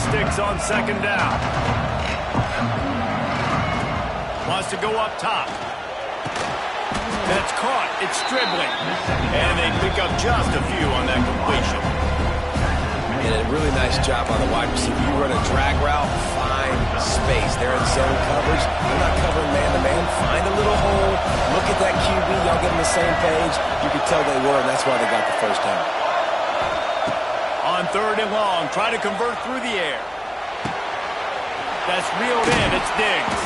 sticks on second down. Wants to go up top. That's caught. It's dribbling. And they pick up just a few on that completion. And a really nice job on the wide receiver. You run a drag route, find space. They're in zone coverage. They're not covering man-to-man. Find a little hole. Look at that QB. Y'all get on the same page. You can tell they were, and that's why they got the first down. On third and long, try to convert through the air. That's reeled in. It's Diggs.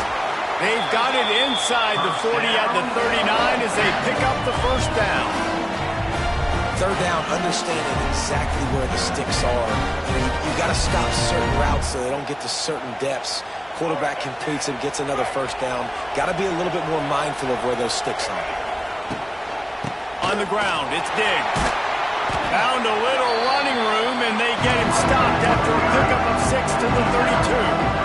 They've got it inside the 40 at the 39 as they pick up the first down. Third down, understanding exactly where the sticks are. You got to stop certain routes so they don't get to certain depths. Quarterback completes and gets another first down. Got to be a little bit more mindful of where those sticks are. On the ground, it's Diggs. Found a little running room, and they get him stopped after a pickup of 6 to the 32.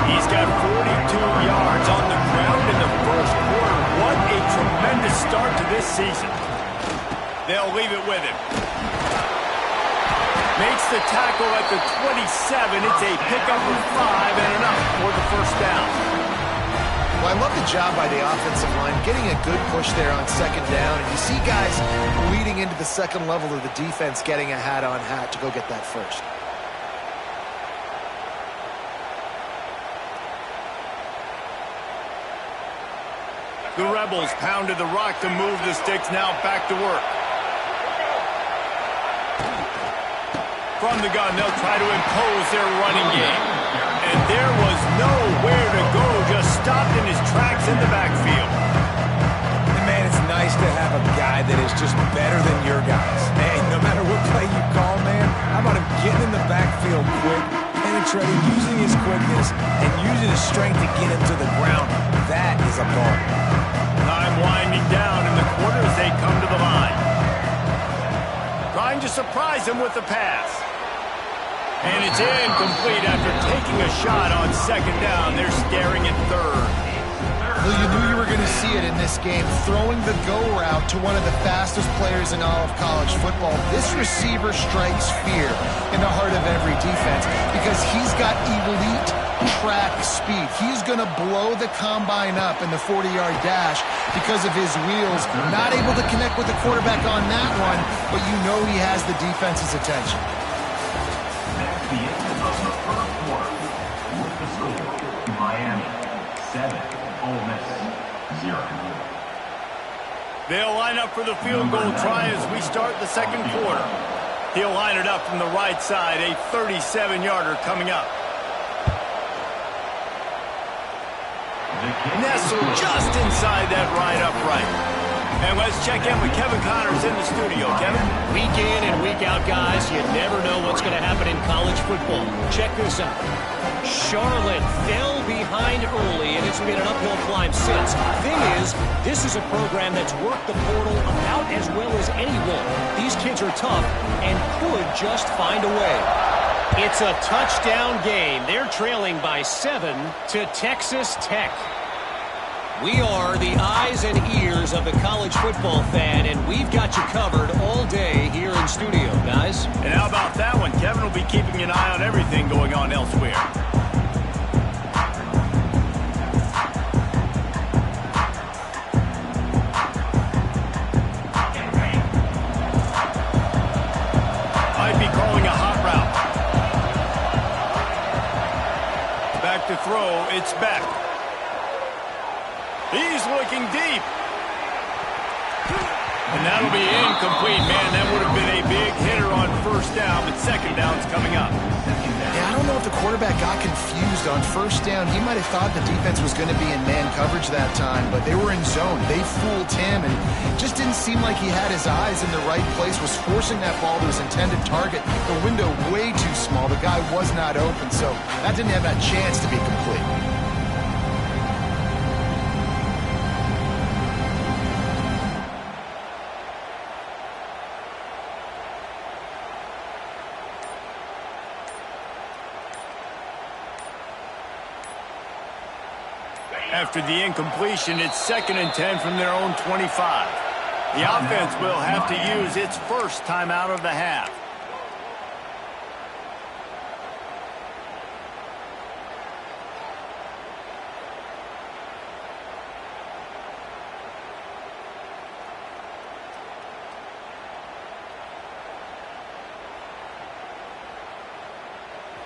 He's got 42 yards on the ground in the first quarter. What a tremendous start to this season. They'll leave it with him. Makes the tackle at the 27. It's a pickup of 5 and enough for the first down. Well, I love the job by the offensive line, getting a good push there on second down. And you see guys leading into the second level of the defense getting a hat-on-hat to go get that first. The Rebels pounded the rock to move the sticks, now back to work. From the gun, they'll try to impose their running game. And there was nowhere to go, just stopped in his tracks in the backfield. And man, it's nice to have a guy that is just better than your guys. Hey, no matter what play you call, man, how about him getting in the backfield quick, penetrating, using his quickness, and using his strength to get him to the ground. That is a ball. Time winding down in the quarter as they come to the line. Trying to surprise him with the pass. And it's incomplete after taking a shot on second down. They're staring at third. Well, you knew you were going to see it in this game. Throwing the go route to one of the fastest players in all of college football. This receiver strikes fear in the heart of every defense because he's got elite track speed. He's going to blow the combine up in the 40-yard dash because of his wheels. Not able to connect with the quarterback on that one, but you know he has the defense's attention. That's the end of the first quarter. With the score, Miami 7, Ole Miss 0. They'll line up for the field goal try as we start the second quarter. He'll line it up from the right side, a 37-yarder coming up. Nestled just inside that right upright. And let's check in with Kevin Connors in the studio. Kevin? Week in and week out, guys, you never know what's going to happen in college football. Check this out. Charlotte fell behind early, and it's been an uphill climb since. Thing is, this is a program that's worked the portal about as well as anyone. These kids are tough and could just find a way. It's a touchdown game. They're trailing by 7 to Texas Tech. We are the eyes and ears of the college football fan, and we've got you covered all day here in studio, guys. And how about that one? Kevin will be keeping an eye on everything going on elsewhere. Might be calling a hot route. Back to throw, it's Beck. He's looking deep. And that'll be incomplete. Man, that would have been a big hitter on first down, but second down's coming up. Yeah, I don't know if the quarterback got confused on first down. He might have thought the defense was going to be in man coverage that time, but they were in zone. They fooled him, and it just didn't seem like he had his eyes in the right place, was forcing that ball to his intended target. The window way too small. The guy was not open, so that didn't have that chance to be complete. After the incompletion, it's 2nd and 10 from their own 25. The offense will have to use its first timeout of the half.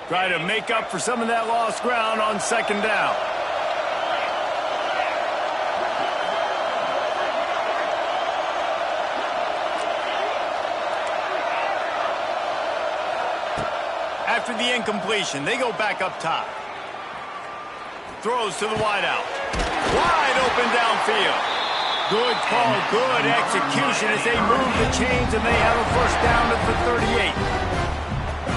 Try to make up for some of that lost ground on second down. After the incompletion, they go back up top. Throws to the wideout. Wide open downfield. Good call, good execution as they move the chains, and they have a first down at the 38.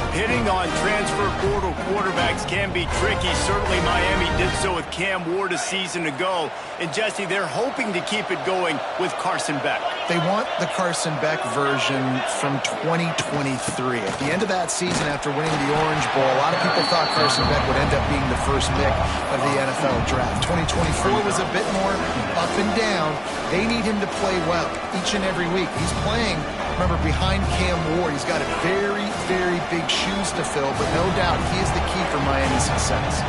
Hitting on transfer portal quarterbacks can be tricky. Certainly Miami did so with Cam Ward a season ago. And Jesse, they're hoping to keep it going with Carson Beck. They want the Carson Beck version from 2023. At the end of that season, after winning the Orange Bowl, a lot of people thought Carson Beck would end up being the first pick of the NFL draft. 2024 was a bit more up and down. They need him to play well each and every week. He's playing, remember, behind Cam Ward. He's got a very, very big shoes to fill, but no doubt he is the key for Miami's success.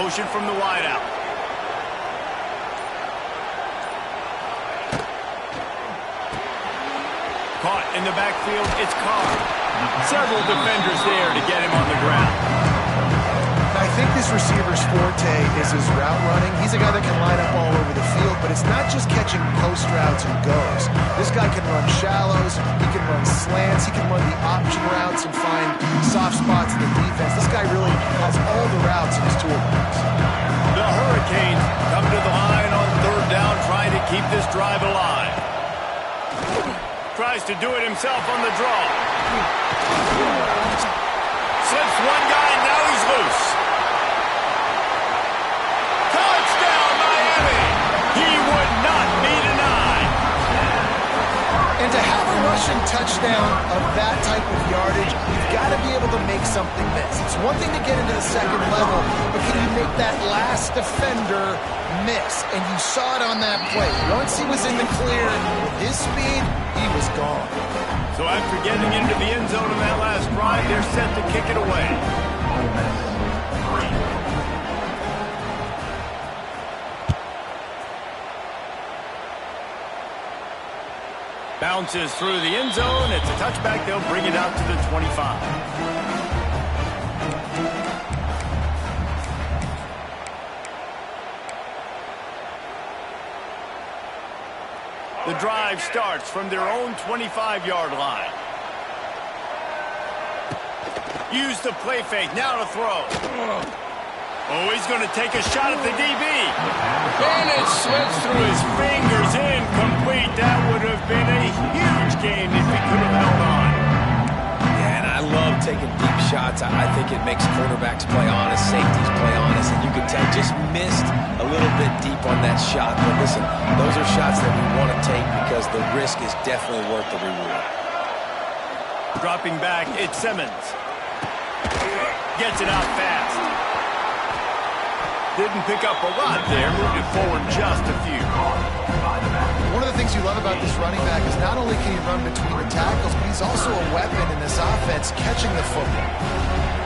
Motion from the wideout. Caught in the backfield, it's Carr. Several defenders there to get him on the ground. I think this receiver's forte is his route running. He's a guy that can line up all over the field, but it's not just catching post routes and goes. This guy can run shallows, he can run slants, he can run the option routes and find soft spots in the defense. This guy really has all the routes in his toolbox. The Hurricanes come to the line on third down, trying to keep this drive alive. Tries to do it himself on the draw. Slips one guy, and now he's loose. Touchdown, Miami! He would not be denied. And to have a rushing touchdown of that type of yardage, you've got to be able to make something miss. It's one thing to get into the second level, but can you make that last defender miss? And you saw it on that play. Once he was in the clear, with his speed, he was gone. So after getting into the end zone in that last drive, they're set to kick it away. Bounces through the end zone. It's a touchback. They'll bring it out to the 25. The drive starts from their own 25-yard line. Use the play fake. Now to throw. Oh, he's going to take a shot at the DB. And it slips through his fingers. Incomplete. That would have been a huge game if he could have held on. Yeah, and I love taking deep shots. I think it makes quarterbacks play honest, safeties play honest, and you can tell just missed a little bit deep on that shot. But listen, those are shots that we want to take because the risk is definitely worth the reward. Dropping back, it's Simmons. Gets it out fast. Didn't pick up a lot there, moving forward just a few. One of the things you love about this running back is not only can he run between the tackles, but he's also a weapon in this offense catching the football.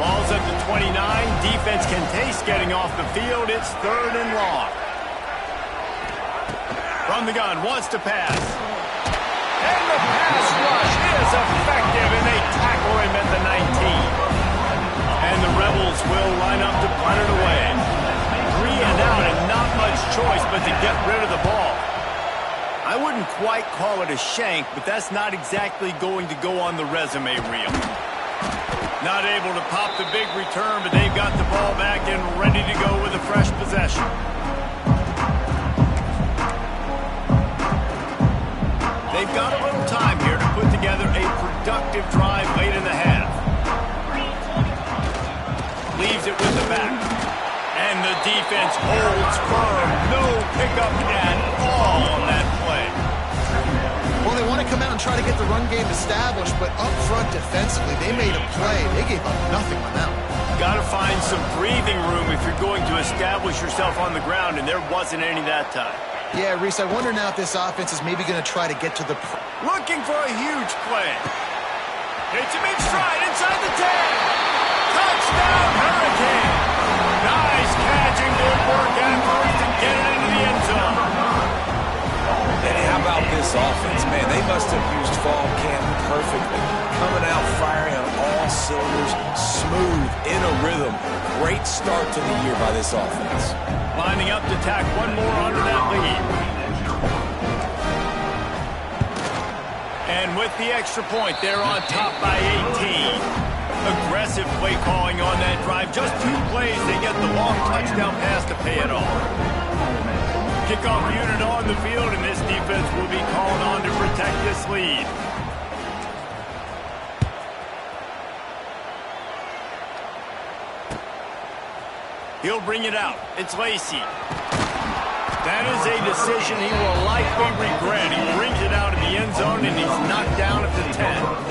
Ball's at the 29. Defense can taste getting off the field. It's third and long. From the gun, wants to pass. And the pass rush is effective, and they tackle him at the 19. And the Rebels will line up to punt it away. 3 and out, and not much choice but to get rid of the ball. I wouldn't quite call it a shank, but that's not exactly going to go on the resume reel. Not able to pop the big return, but they've got the ball back and ready to go with a fresh possession. They've got a little time here to put together a productive drive late in the half. Leaves it with the back. And the defense holds firm. No pickup at all on that play. Well, they want to come out and try to get the run game established, but up front defensively, they made a play. They gave up nothing on that one. Got to find some breathing room if you're going to establish yourself on the ground, and there wasn't any that time. Yeah, Reese, I wonder now if this offense is maybe going to try to get to the... Looking for a huge play. Hits him in stride inside the 10. Touchdown, Hurricane. Nice catch and good work afterwards to get it into the end zone. And how about this? this offense, man, they must have used fall camp perfectly. Coming out firing on all cylinders, smooth, in a rhythm. Great start to the year by this offense. Lining up to tack one more under that lead. And with the extra point, they're on top by 18. Aggressive play calling on that drive. Just 2 plays, they get the long touchdown pass to pay it off. Kickoff unit on the field, and this defense will be called on to protect this lead. He'll bring it out. It's Lacy. That is a decision he will likely regret. He brings it out of the end zone, and he's knocked down at the 10.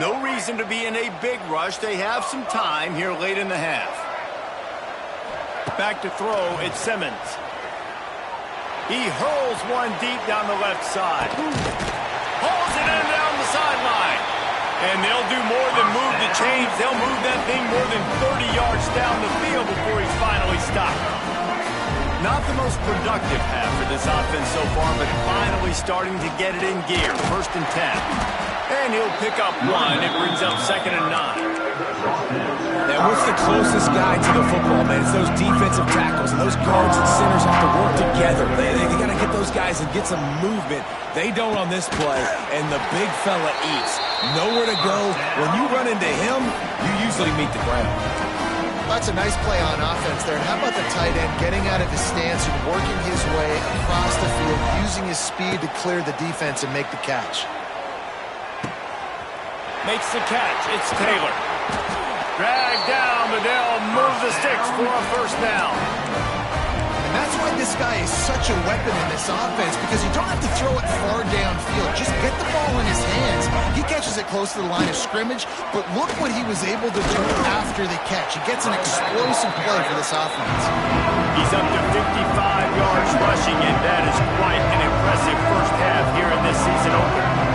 No reason to be in a big rush. They have some time here late in the half. Back to throw, it's Simmons. He hurls one deep down the left side. Hauls it in down the sideline. And they'll do more than move the chains. They'll move that thing more than 30 yards down the field before he's finally stopped. Not the most productive half for this offense so far, but finally starting to get it in gear. 1st and 10. And he'll pick up 1. It brings up 2nd and 9. Now, what's the closest guy to the football, man? It's those defensive tackles, and those guards and centers have to work together. They got to get those guys and get some movement. They don't on this play, and the big fella eats. Nowhere to go. When you run into him, you usually meet the ground. That's a nice play on offense there. And how about the tight end getting out of his stance and working his way across the field, using his speed to clear the defense and make the catch. Makes the catch. It's Taylor. Drag down, but they'll move the sticks for a 1st down. And that's why this guy is such a weapon in this offense, because you don't have to throw it far downfield. Just get the ball in his hands. He catches it close to the line of scrimmage, but look what he was able to do after the catch. He gets an explosive play for this offense. He's up to 55 yards rushing, and that is quite an impressive 1st half here in this season opener.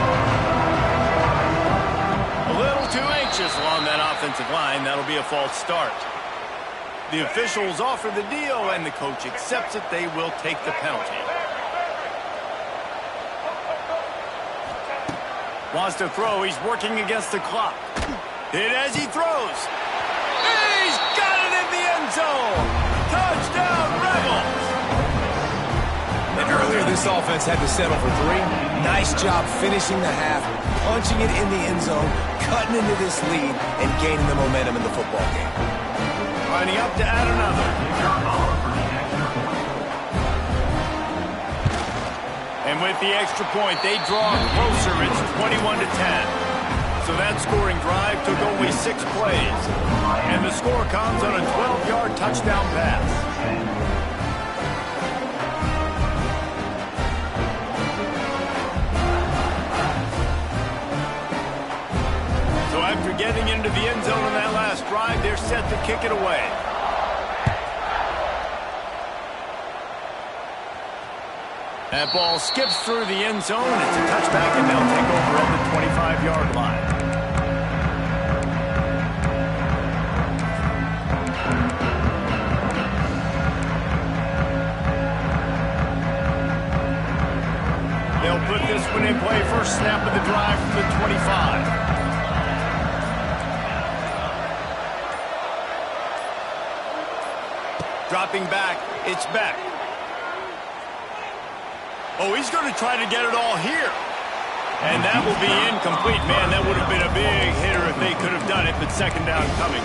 Too anxious along that offensive line. That'll be a false start. The officials offer the deal, and the coach accepts it. They will take the penalty. Wants to throw. He's working against the clock. Hit as he throws. He's got it in the end zone. Touchdown, Rebels. And earlier, this offense had to settle for 3. Nice job finishing the half, punching it in the end zone, cutting into this lead, and gaining the momentum in the football game. Lining up to add another. And with the extra point, they draw closer. It's 21 to 10. So that scoring drive took only 6 plays. And the score comes on a 12-yard touchdown pass. After getting into the end zone on that last drive, they're set to kick it away. That ball skips through the end zone. It's a touchback, and they'll take over at the 25-yard line. They'll put this one in play. First snap of the drive from the 25. Dropping back, it's Beck. Oh, he's going to try to get it all here. And that will be incomplete. Man, that would have been a big hitter if they could have done it, but 2nd down coming.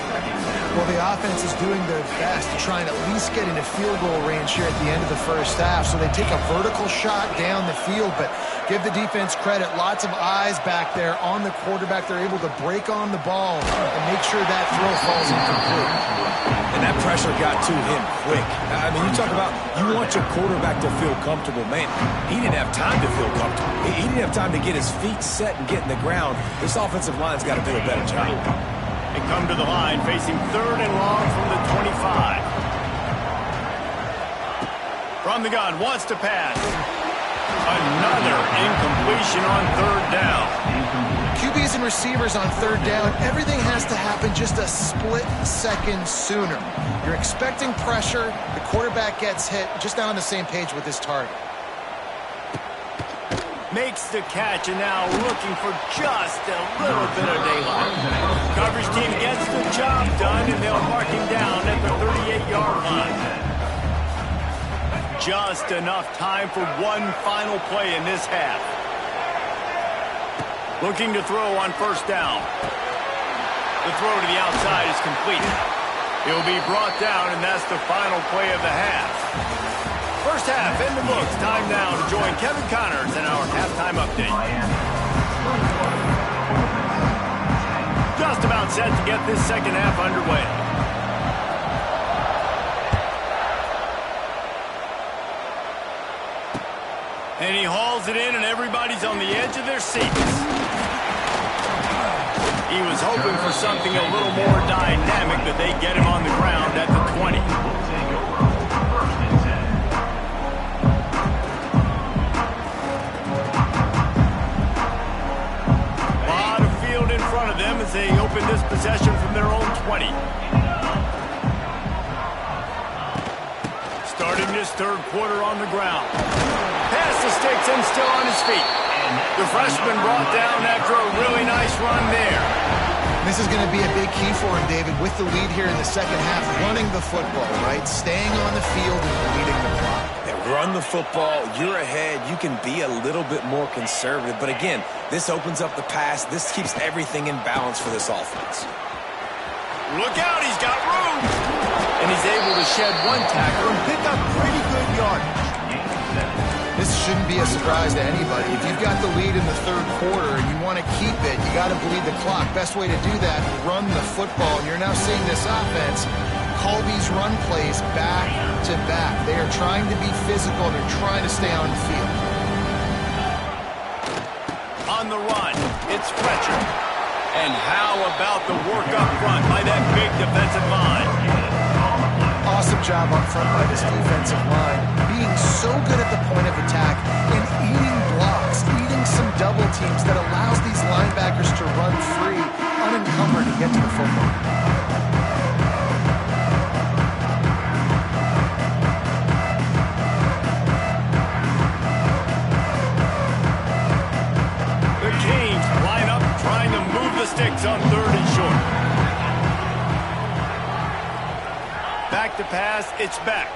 Well, the offense is doing their best to try and at least get into field goal range here at the end of the 1st half. So they take a vertical shot down the field, but give the defense credit. Lots of eyes back there on the quarterback. They're able to break on the ball and make sure that throw falls incomplete. And that pressure got to him quick. I mean, you talk about you want your quarterback to feel comfortable. Man, he didn't have time to feel comfortable. He didn't have time to get his feet set and get in the ground. This offensive line's got to do a better job. They come to the line facing 3rd and long from the 25. From the gun, wants to pass. Another incompletion on 3rd down. QB DBs and receivers on third down, everything has to happen just a split second sooner. You're expecting pressure, the quarterback gets hit, just not on the same page with his target. Makes the catch, and now looking for just a little bit of daylight. Coverage team gets the job done, and they'll mark him down at the 38-yard line. Just enough time for one final play in this half. Looking to throw on first down. The throw to the outside is completed. He'll be brought down, and that's the final play of the half. First half in the books. Time now to join Kevin Connors in our halftime update. Just about set to get this second half underway. And he hauls it in, and everybody's on the edge of their seats. He was hoping for something a little more dynamic, but they get him on the ground at the 20. As they open this possession from their own 20. Starting this third quarter on the ground. Pass the sticks and still on his feet. The freshman brought down after a really nice run there. This is going to be a big key for him, David, with the lead here in the second half, running the football, right? Staying on the field and leading the clock. Run the football, you're ahead, you can be a little bit more conservative. But again, this opens up the pass. This keeps everything in balance for this offense. Look out, he's got room! And he's able to shed one tackle and pick up pretty good yardage. This shouldn't be a surprise to anybody. If you've got the lead in the third quarter and you want to keep it, you got to bleed the clock. Best way to do that, run the football. And you're now seeing this offense call these run plays back to back. They are trying to be physical. They're trying to stay on the field. On the run, it's Fletcher. And how about the work up front by that big defensive line? Awesome job up front by this defensive line. Being so good at the point of attack and eating blocks, eating some double teams that allows these linebackers to run free, unencumbered, and get to the football. Sticks on third and short. Back to pass, it's back.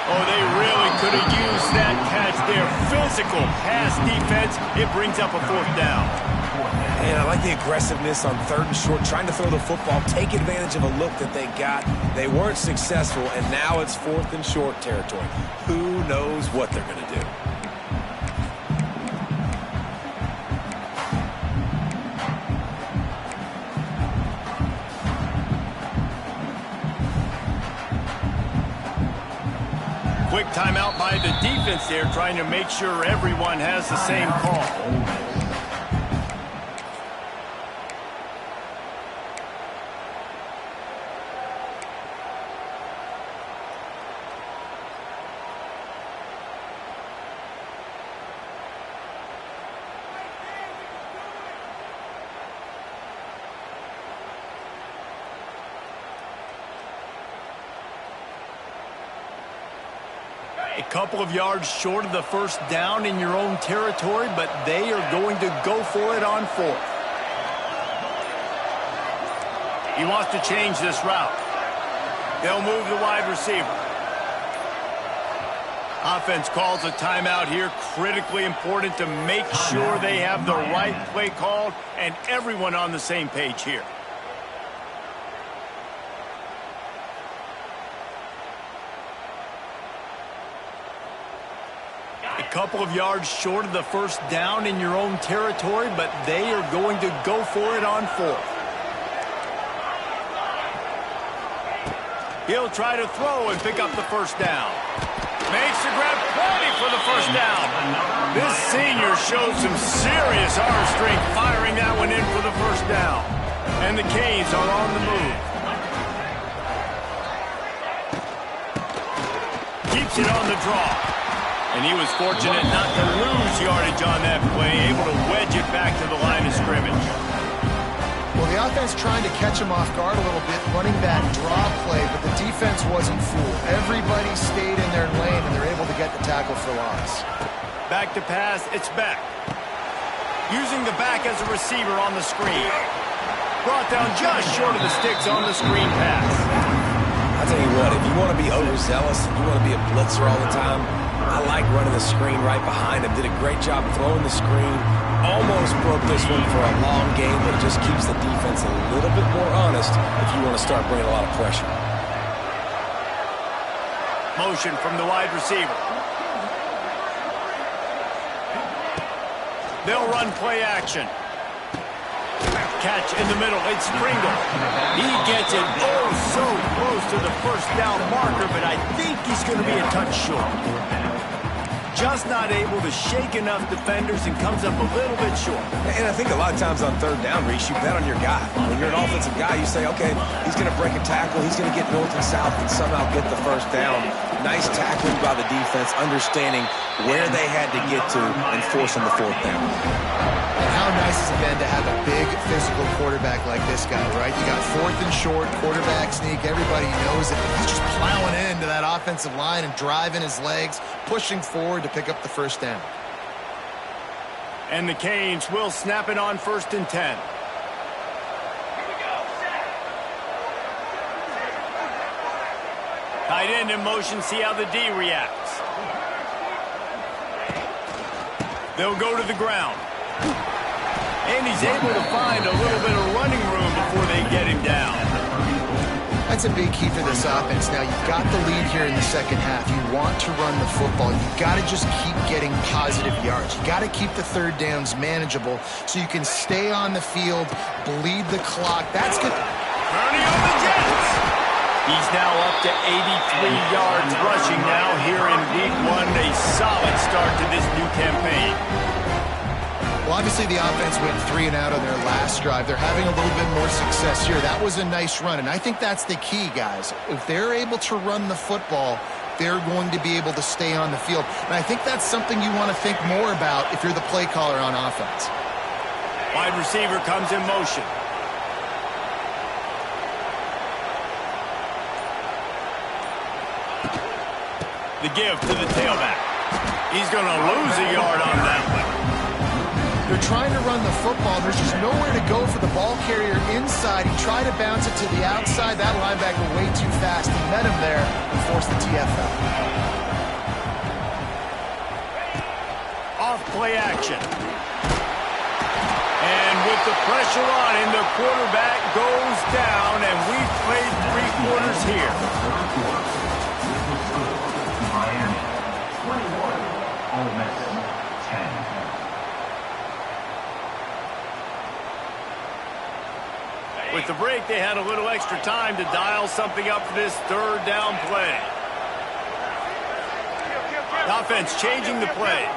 Oh, they really could have used that catch there. Physical pass defense. It brings up a fourth down. And I like the aggressiveness on third and short, trying to throw the football, take advantage of a look that they got. They weren't successful, and now it's fourth and short territory. Who knows what they're going to do? Quick timeout by the defense there, trying to make sure everyone has the same call. A couple of yards short of the first down in your own territory, but they are going to go for it on fourth. He wants to change this route. They'll move the wide receiver. Offense calls a timeout here. Critically important to make sure they have the right play called and everyone on the same page here. Couple of yards short of the first down in your own territory, but they are going to go for it on fourth. He'll try to throw and pick up the first down. Makes the grab, plenty for the first down. This senior showed some serious arm strength firing that one in for the first down. And the Canes are on the move. Keeps it on the draw. And he was fortunate not to lose yardage on that play, able to wedge it back to the line of scrimmage. Well, the offense trying to catch him off guard a little bit, running that draw play, but the defense wasn't fooled. Everybody stayed in their lane, and they're able to get the tackle for loss. Back to pass, it's Beck. Using the back as a receiver on the screen. Brought down just short of the sticks on the screen pass. I'll tell you what, if you want to be overzealous, if you want to be a blitzer all the time, I like running the screen right behind him. Did a great job throwing the screen. Almost broke this one for a long game, but it just keeps the defense a little bit more honest if you want to start bringing a lot of pressure. Motion from the wide receiver. They'll run play action. Catch in the middle. It's Pringle. He gets it so close to the first down marker, but I think he's going to be a touch short. Just not able to shake enough defenders and comes up a little bit short. And I think a lot of times on third down, Reese, you bet on your guy. When you're an offensive guy, you say, okay, he's going to break a tackle, he's going to get north and south and somehow get the first down. Nice tackling by the defense, understanding where they had to get to and forcing the fourth down. And how nice is it then to have a big physical quarterback like this guy, right? You got fourth and short, quarterback sneak, everybody knows it. He's just plowing into that offensive line and driving his legs, pushing forward to pick up the first down. And the Canes will snap it on 1st and 10. Tight end in motion, see how the D reacts. They'll go to the ground. And he's able to find a little bit of running room before they get him down. That's a big key for this offense. Now, you've got the lead here in the second half. You want to run the football. You've got to just keep getting positive yards. You've got to keep the third downs manageable so you can stay on the field, bleed the clock. That's good. Turning on the Jets. He's now up to 83 yards rushing now here in week 1. A solid start to this new campaign. Well, obviously the offense went 3 and out on their last drive. They're having a little bit more success here. That was a nice run, and I think that's the key, guys. If they're able to run the football, they're going to be able to stay on the field. And I think that's something you want to think more about if you're the play caller on offense. Wide receiver comes in motion. The give to the tailback. He's going to lose a yard on that one. They're trying to run the football. There's just nowhere to go for the ball carrier inside. He tried to bounce it to the outside. That linebacker way too fast. He met him there and forced the TFL. Off play action. And with the pressure on him, the quarterback goes down, and we've played 3 quarters here. Miami, 21. Ole Miss, 10. With the break, they had a little extra time to dial something up for this third down play. The offense changing the play.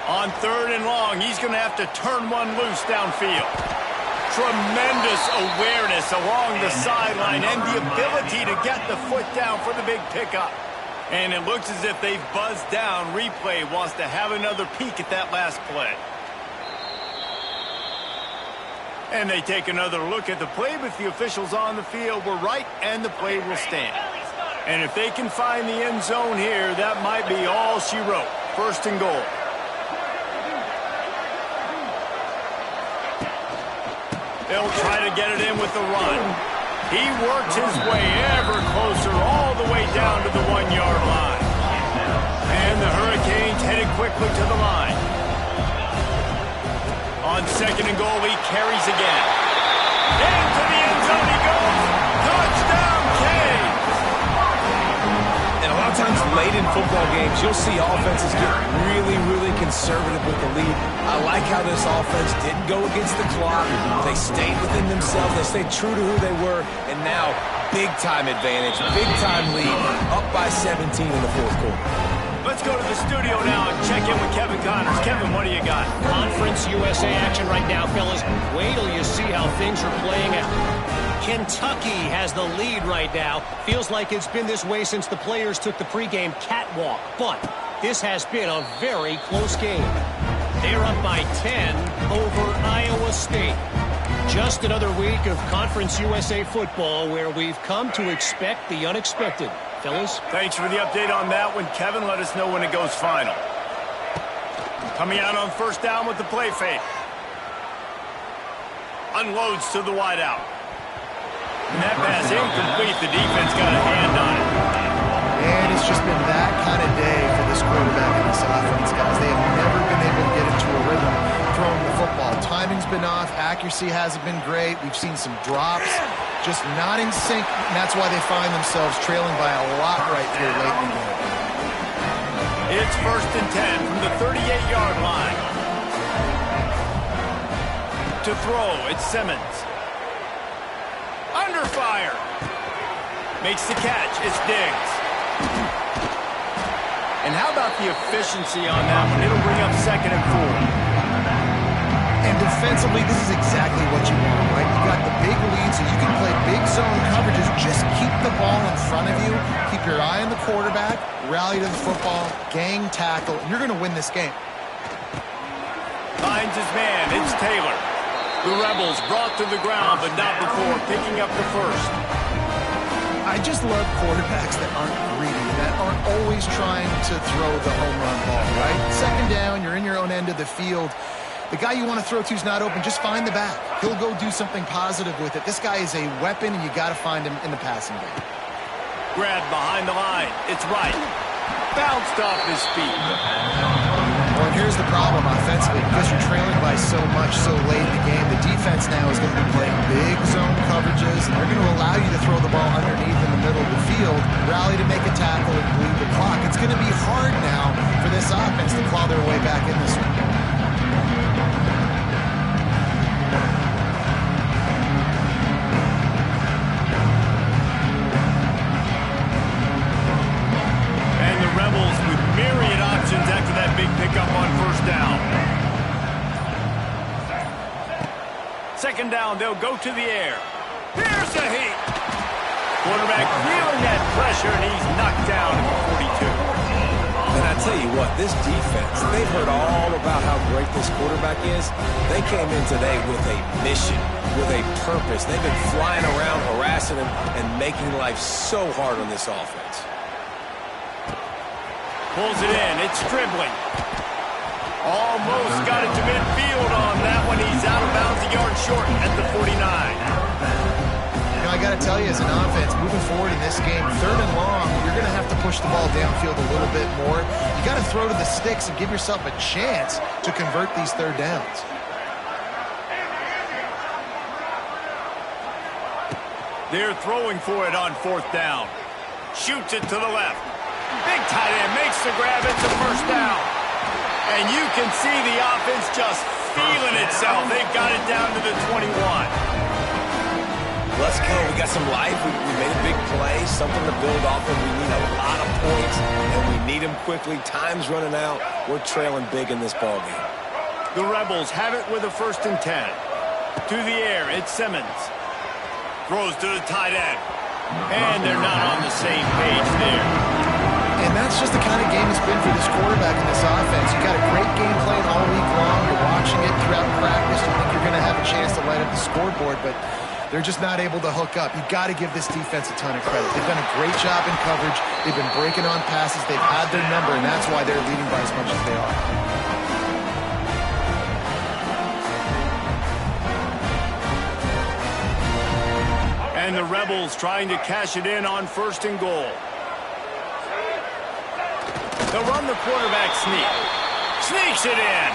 On 3rd and long, he's going to have to turn one loose downfield. Tremendous awareness along the sideline and the ability to get the foot down for the big pickup. And it looks as if they've buzzed down. Replay wants to have another peek at that last play. And they take another look at the play, but the officials on the field were right, and the play will stand. And if they can find the end zone here, that might be all she wrote. 1st and goal. They'll try to get it in with the run. He works his way ever closer all the way down to the 1-yard line. And the Hurricanes headed quickly to the line. On 2nd and goal, he carries again. Into the end zone he goes. Touchdown, Canes! And a lot of times late in football games, you'll see offenses get really, really conservative with the lead. I like how this offense didn't go against the clock. They stayed within themselves. They stayed true to who they were. And now, big-time advantage, big-time lead, up by 17 in the 4th quarter. Let's Let's go to the studio now and check in with Kevin Connors. Kevin, what do you got? Conference USA action right now, fellas. Wait till you see how things are playing out. Kentucky has the lead right now. Feels like it's been this way since the players took the pregame catwalk. But this has been a very close game. They're up by 10 over Iowa State. Just another week of Conference USA football where we've come to expect the unexpected. Fellas? Thanks for the update on that one, Kevin. Let us know when it goes final. Coming out on first down with the play fake. Unloads to the wideout. And that pass incomplete. The defense got a hand on it. And it's just been that kind of day for this quarterback and this offense, guys. They have never been able to get into a rhythm throwing the football. Timing's been off. Accuracy hasn't been great. We've seen some drops. Just not in sync, and that's why they find themselves trailing by a lot right here late in the game. It's 1st and 10 from the 38-yard line. To throw, it's Simmons. Under fire. Makes the catch, it's Diggs. And how about the efficiency on that one? It'll bring up 2nd and 4. And defensively, this is exactly what you want, right? You got the big lead, so you can play big zone coverages. Just keep the ball in front of you. Keep your eye on the quarterback. Rally to the football. Gang tackle. And you're going to win this game. Finds his man. It's Taylor. The Rebels brought to the ground, but not before picking up the first. I just love quarterbacks that aren't greedy, that aren't always trying to throw the home run ball, right? 2nd down, you're in your own end of the field. The guy you want to throw to is not open. Just find the back. He'll go do something positive with it. This guy is a weapon, and you got to find him in the passing game. Grabbed behind the line. It's right. Bounced off his feet. Well, and here's the problem offensively. Because you're trailing by so much so late in the game, the defense now is going to be playing big zone coverages, and they're going to allow you to throw the ball underneath in the middle of the field, rally to make a tackle, and bleed the clock. It's going to be hard now for this offense to claw their way back in this one. After that big pickup on 1st down. 2nd down, they'll go to the air. Here's the heat. Quarterback feeling that pressure, and he's knocked down at the 42. And I tell you what, this defense, they've heard all about how great this quarterback is. They came in today with a mission, with a purpose. They've been flying around, harassing him, and making life so hard on this offense. Pulls it in. It's Stribling. Almost got it to midfield on that one. He's out of bounds a yard short at the 49. You know, I got to tell you, as an offense, moving forward in this game, 3rd and long, you're going to have to push the ball downfield a little bit more. You got to throw to the sticks and give yourself a chance to convert these 3rd downs. They're throwing for it on 4th down. Shoots it to the left. Big tight end makes the grab. It's a 1st down. And you can see the offense just feeling itself. They got it down to the 21. Let's go. We got some life. We made a big play, something to build off of. We need a lot of points, and we need them quickly. Time's running out. We're trailing big in this ballgame. The Rebels have it with a 1st and 10. To the air, it's Simmons. Throws to the tight end. And they're not on the same page there. And that's just the kind of game it's been for this quarterback and this offense. You got a great game plan all week long. You're watching it throughout practice. You think you're going to have a chance to light up the scoreboard, but they're just not able to hook up. You got to give this defense a ton of credit. They've done a great job in coverage. They've been breaking on passes. They've had their number, and that's why they're leading by as much as they are. And the Rebels trying to cash it in on 1st and goal. They'll run the quarterback sneak. Sneaks it in.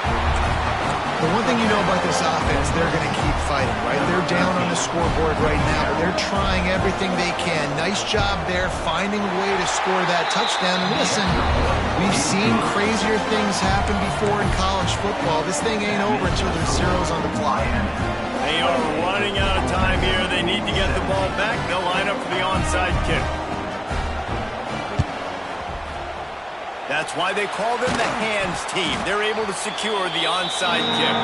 The one thing you know about this offense, they're going to keep fighting, right? They're down on the scoreboard right now, but they're trying everything they can. Nice job there, finding a way to score that touchdown. And listen, we've seen crazier things happen before in college football. This thing ain't over until there's zeros on the clock. They are running out of time here. They need to get the ball back. They'll line up for the onside kick. That's why they call them the hands team. They're able to secure the onside kick.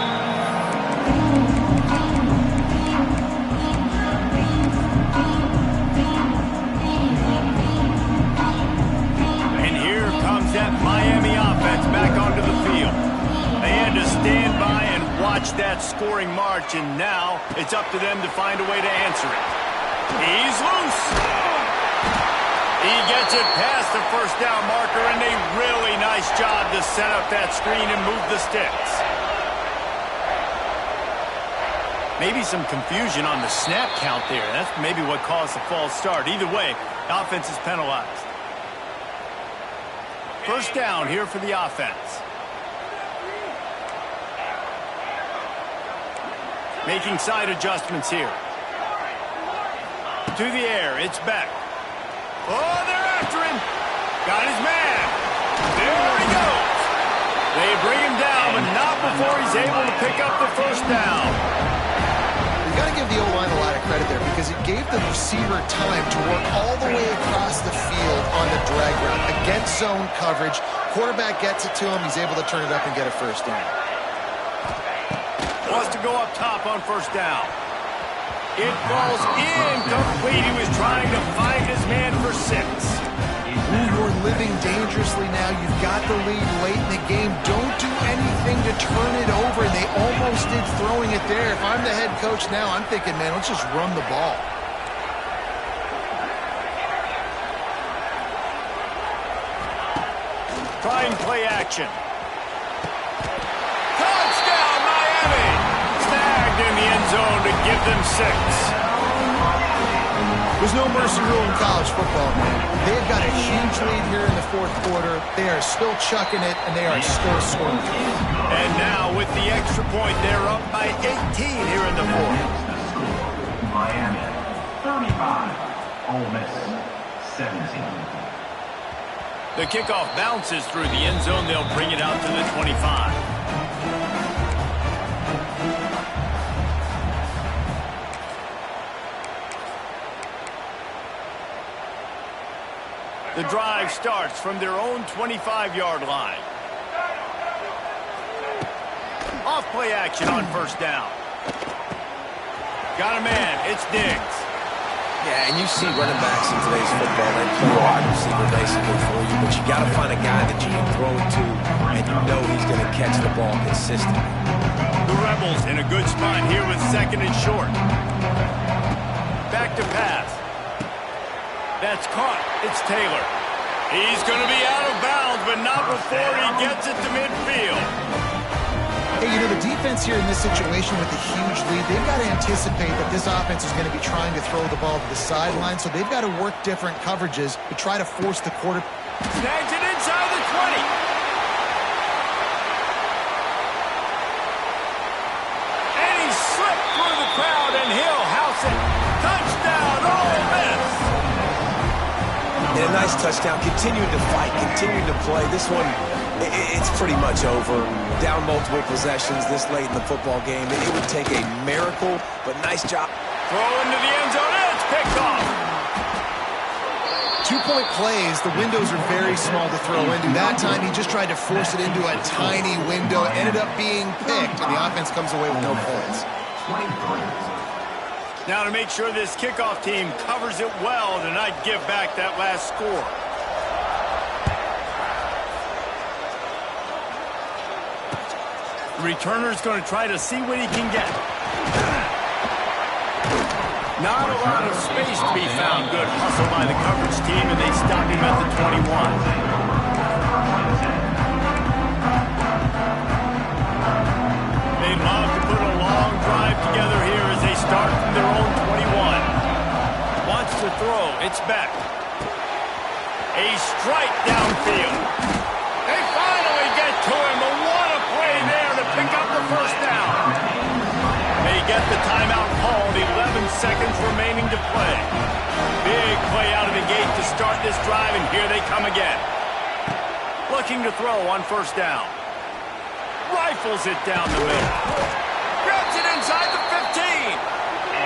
And here comes that Miami offense back onto the field. They had to stand by and watch that scoring march, and now it's up to them to find a way to answer it. He's loose. He gets it past the first down marker, and a really nice job to set up that screen and move the sticks. Maybe some confusion on the snap count there. That's maybe what caused the false start. Either way, offense is penalized. First down here for the offense. Making side adjustments here. To the air, it's Beck. Oh, they're after him. Got his man. There he goes. They bring him down, but not before he's able to pick up the first down. You got to give the O-line a lot of credit there because it gave the receiver time to work all the way across the field on the drag route. Against zone coverage, quarterback gets it to him. He's able to turn it up and get a first down. Wants to go up top on first down. It falls incomplete. He was trying to find his man for 6. You're living dangerously now. You've got the lead late in the game. Don't do anything to turn it over. They almost did throwing it there. If I'm the head coach now, I'm thinking, man, let's just run the ball. Trying play action. Touchdown, Miami! Snagged in the end zone to give them 6. There's no mercy rule in college football, man. They've got a huge lead here in the fourth quarter. They are still chucking it, and they are still scoring. And now, with the extra point, they're up by 18 here in the fourth. Miami, 35. Ole Miss, 17. The kickoff bounces through the end zone. They'll bring it out to the 25. The drive starts from their own 25-yard line. Off play action on first down. Got a man. It's Diggs. Yeah, and you see running backs in today's football, they play a wide receiver basically for you, but you got to find a guy that you can throw it to, and you know he's going to catch the ball consistently. The Rebels in a good spot here with second and short. Back to pass. That's caught. It's Taylor. He's going to be out of bounds, but not before he gets it to midfield. Hey, you know, the defense here in this situation with a huge lead, they've got to anticipate that this offense is going to be trying to throw the ball to the sideline, so they've got to work different coverages to try to force the quarter. Snags it inside the 20. And he slipped through the crowd, and he'll house it. Touchdown, Ole Miss. And a nice touchdown. Continuing to fight, continuing to play. This one, it's pretty much over. Down multiple possessions this late in the football game. It would take a miracle, but nice job. Throw into the end zone, and it's picked off. 2-point plays, the windows are very small to throw into. That time, he just tried to force it into a tiny window. It ended up being picked, and the offense comes away with no points. 23. Now to make sure this kickoff team covers it well to not give back that last score. The returner's going to try to see what he can get. Not a lot of space to be found. Good hustle by the coverage team, and they stop him at the 21. They'd love to put a long drive together here as they start from their own 21. Wants to throw. It's back. A strike downfield. They finally get to him. But what a play there to pick up the first down. They get the timeout called. 11 seconds remaining to play. Big play out of the gate to start this drive, and here they come again. Looking to throw on first down. Rifles it down the middle. Grabs it inside the 15.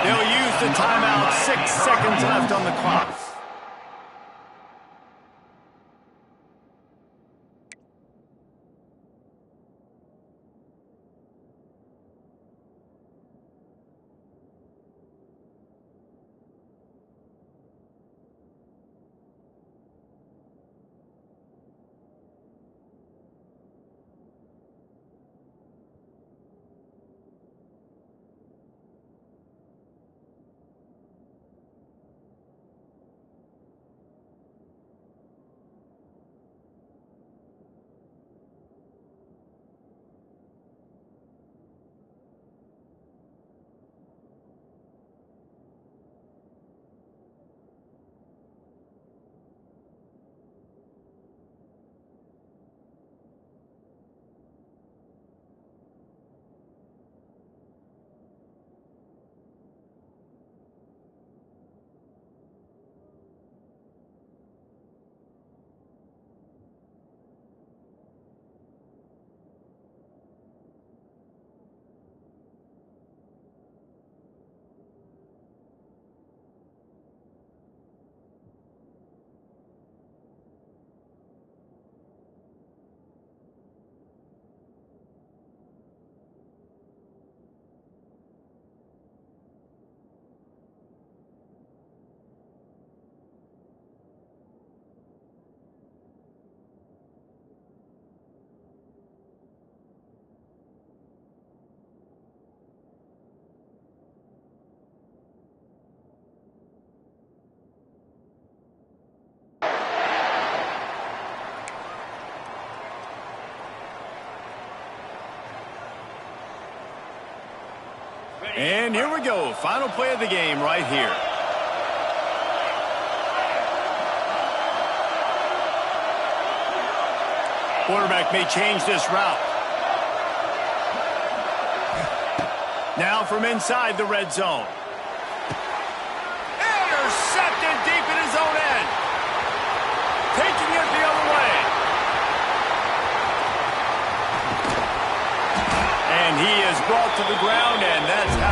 They'll use the timeout. 6 seconds left on the clock. And here we go. Final play of the game right here. Quarterback may change this route. Now from inside the red zone. Intercepted deep in his own end. Taking it the other way. And he is brought to the ground, and that's how